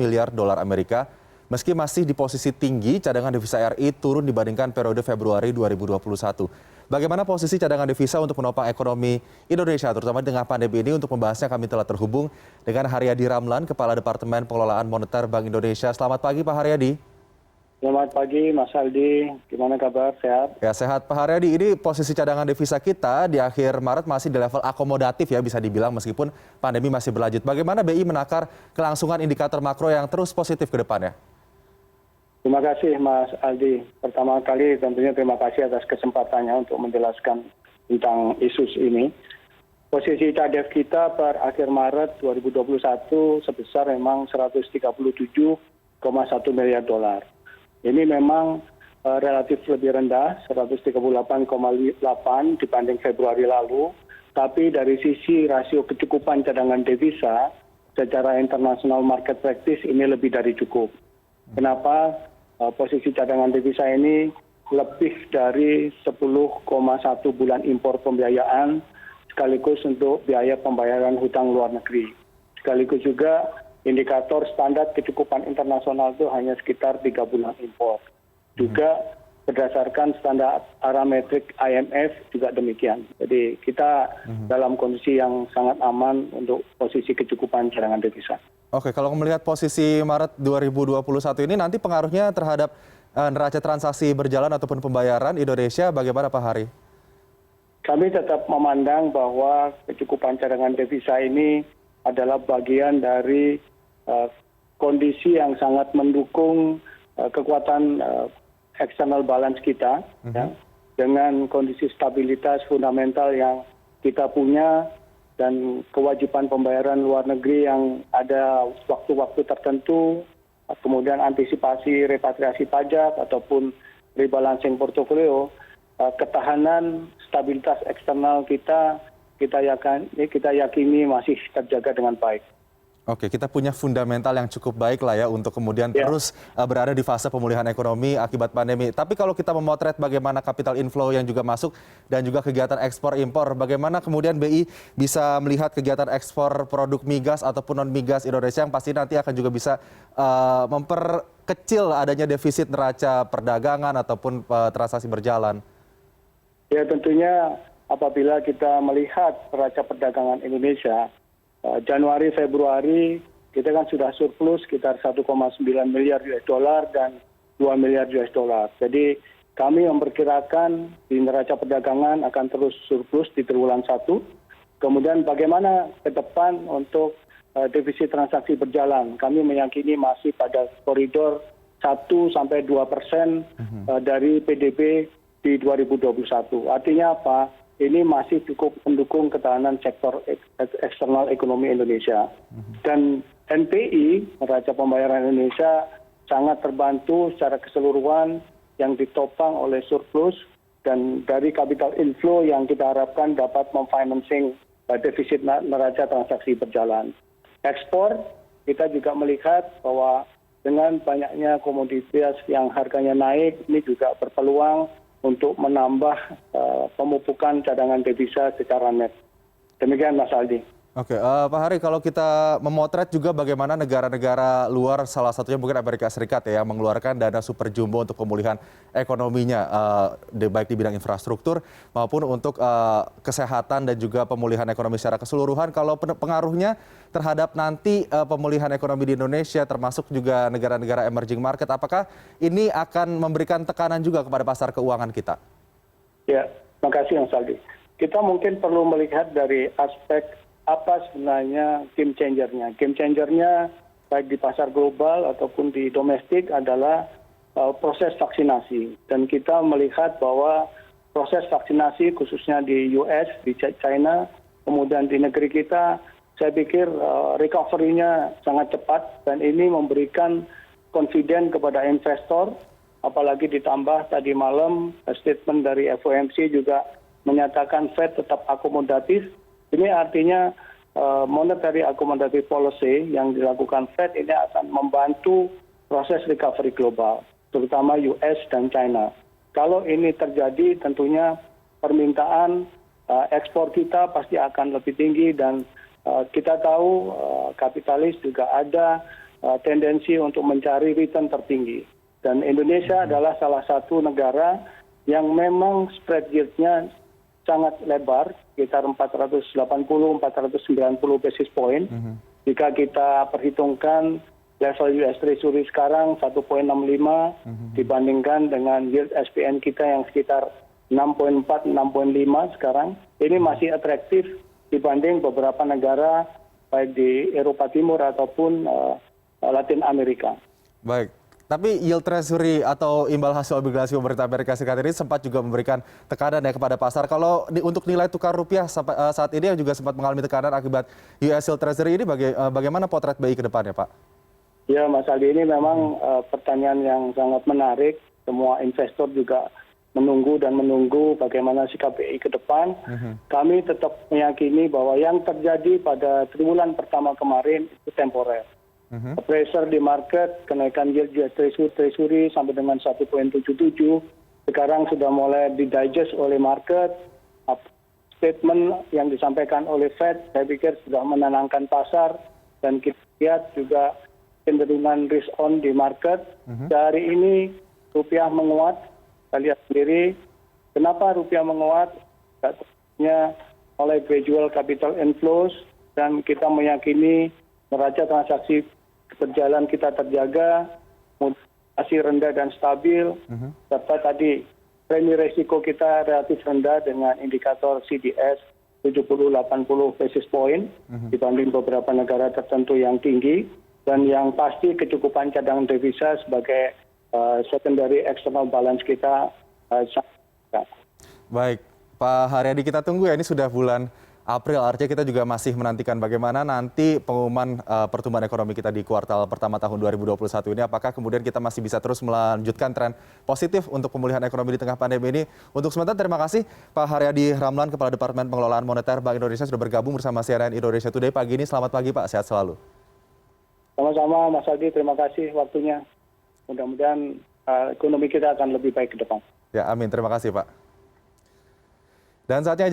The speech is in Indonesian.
miliar dolar Amerika. Meski masih di posisi tinggi, cadangan devisa RI turun dibandingkan periode Februari 2021. Bagaimana posisi cadangan devisa untuk menopang ekonomi Indonesia, terutama dengan pandemi ini? Untuk membahasnya kami telah terhubung dengan Haryadi Ramlan, Kepala Departemen Pengelolaan Moneter Bank Indonesia. Selamat pagi Pak Haryadi. Selamat pagi Mas Aldi, gimana kabar? Sehat? Ya, sehat Pak Haryadi. Ini posisi cadangan devisa kita di akhir Maret masih di level akomodatif ya, bisa dibilang, meskipun pandemi masih berlanjut. Bagaimana BI menakar kelangsungan indikator makro yang terus positif ke depannya? Terima kasih Mas Aldi. Pertama kali tentunya terima kasih atas kesempatannya untuk menjelaskan tentang isu ini. Posisi cadef kita per akhir Maret 2021 sebesar memang 137,1 miliar dolar. Ini memang relatif lebih rendah, 138,8 dibanding Februari lalu. Tapi dari sisi rasio kecukupan cadangan devisa, secara international market practice ini lebih dari cukup. Kenapa? Posisi cadangan devisa ini lebih dari 10,1 bulan impor pembiayaan, sekaligus untuk biaya pembayaran hutang luar negeri. Sekaligus juga indikator standar kecukupan internasional itu hanya sekitar 3 bulan impor. Juga berdasarkan standar parametrik IMF juga demikian. Jadi kita dalam kondisi yang sangat aman untuk posisi kecukupan cadangan devisa. Oke, kalau melihat posisi Maret 2021 ini, nanti pengaruhnya terhadap neraca transaksi berjalan ataupun pembayaran Indonesia bagaimana Pak Hari? Kami tetap memandang bahwa kecukupan cadangan devisa ini adalah bagian dari kondisi yang sangat mendukung kekuatan external balance kita, ya, dengan kondisi stabilitas fundamental yang kita punya dan kewajiban pembayaran luar negeri yang ada waktu-waktu tertentu, kemudian antisipasi repatriasi pajak ataupun rebalancing portofolio, ketahanan stabilitas eksternal kita yakini masih terjaga dengan baik. Oke, kita punya fundamental yang cukup baik lah ya untuk kemudian terus berada di fase pemulihan ekonomi akibat pandemi. Tapi kalau kita memotret bagaimana capital inflow yang juga masuk dan juga kegiatan ekspor impor, bagaimana kemudian BI bisa melihat kegiatan ekspor produk migas ataupun non migas Indonesia yang pasti nanti akan juga bisa memperkecil adanya defisit neraca perdagangan ataupun transaksi berjalan? Ya, tentunya apabila kita melihat neraca perdagangan Indonesia, Januari Februari kita kan sudah surplus sekitar 1,9 miliar US dollar dan 2 miliar US dollar. Jadi kami memperkirakan di neraca perdagangan akan terus surplus di triwulan 1. Kemudian bagaimana ke depan untuk defisit transaksi berjalan? Kami meyakini masih pada koridor 1-2% dari PDB di 2021. Artinya apa? Ini masih cukup mendukung ketahanan sektor eksternal ekonomi Indonesia. Dan NPI, neraca pembayaran Indonesia, sangat terbantu secara keseluruhan yang ditopang oleh surplus dan dari capital inflow yang kita harapkan dapat memfinancing defisit neraca transaksi berjalan. Ekspor, kita juga melihat bahwa dengan banyaknya komoditas yang harganya naik, ini juga berpeluang untuk menambah pemupukan cadangan devisa secara net. Demikian Mas Aldi. Oke, Pak Hari, kalau kita memotret juga bagaimana negara-negara luar, salah satunya mungkin Amerika Serikat ya, yang mengeluarkan dana super jumbo untuk pemulihan ekonominya, baik di bidang infrastruktur maupun untuk kesehatan dan juga pemulihan ekonomi secara keseluruhan. Kalau pengaruhnya terhadap nanti pemulihan ekonomi di Indonesia, termasuk juga negara-negara emerging market, apakah ini akan memberikan tekanan juga kepada pasar keuangan kita? Ya, terima kasih Mas Aldi. Kita mungkin perlu melihat dari aspek apa sebenarnya game changernya. Game changernya baik di pasar global ataupun di domestik adalah proses vaksinasi. Dan kita melihat bahwa proses vaksinasi khususnya di US, di China, kemudian di negeri kita, saya pikir recovery-nya sangat cepat dan ini memberikan confidence kepada investor, apalagi ditambah tadi malam statement dari FOMC juga menyatakan Fed tetap akomodatif. Ini artinya monetary accommodative policy yang dilakukan Fed ini akan membantu proses recovery global, terutama US dan China. Kalau ini terjadi, tentunya permintaan ekspor kita pasti akan lebih tinggi dan kita tahu kapitalis juga ada tendensi untuk mencari return tertinggi. Dan Indonesia adalah salah satu negara yang memang spread yield-nya sangat lebar, sekitar 480-490 basis point. Jika kita perhitungkan level US Treasury sekarang 1,65 dibandingkan dengan yield SPN kita yang sekitar 6,4-6,5 sekarang, ini masih atraktif dibanding beberapa negara baik di Eropa Timur ataupun Latin Amerika. Baik, tapi yield treasury atau imbal hasil obligasi pemerintah Amerika Serikat ini sempat juga memberikan tekanan ya kepada pasar. Kalau untuk nilai tukar rupiah saat ini yang juga sempat mengalami tekanan akibat US yield treasury ini, bagaimana potret BI ke depannya, Pak? Ya, Mas Aldi, ini memang pertanyaan yang sangat menarik. Semua investor juga menunggu bagaimana sikap BI ke depan. Kami tetap meyakini bahwa yang terjadi pada triwulan pertama kemarin itu temporer. Pressure di market, kenaikan yield US Treasury sampai dengan 1,77, sekarang sudah mulai didigest oleh market. Statement yang disampaikan oleh Fed, saya pikir sudah menenangkan pasar, dan kita lihat juga cenderungan risk on di market. Hari ini rupiah menguat. Kita lihat sendiri kenapa rupiah menguat, tentunya oleh gradual capital inflows, dan kita meyakini neraca transaksi berjalan kita terjaga, masih rendah dan stabil, serta tadi premi resiko kita relatif rendah dengan indikator CDS 70-80 basis point dibanding beberapa negara tertentu yang tinggi, dan yang pasti kecukupan cadangan devisa sebagai secondary external balance kita sangat. Baik, Pak Haryadi, kita tunggu ya, ini sudah bulan April, artinya kita juga masih menantikan bagaimana nanti pengumuman pertumbuhan ekonomi kita di kuartal pertama tahun 2021 ini. Apakah kemudian kita masih bisa terus melanjutkan tren positif untuk pemulihan ekonomi di tengah pandemi ini. Untuk sementara, terima kasih Pak Haryadi Ramlan, Kepala Departemen Pengelolaan Moneter Bank Indonesia, sudah bergabung bersama CNN Indonesia Today pagi ini. Selamat pagi, Pak. Sehat selalu. Sama-sama, Mas Aldi. Terima kasih waktunya. Mudah-mudahan ekonomi kita akan lebih baik ke depan. Ya, amin. Terima kasih, Pak. Dan saatnya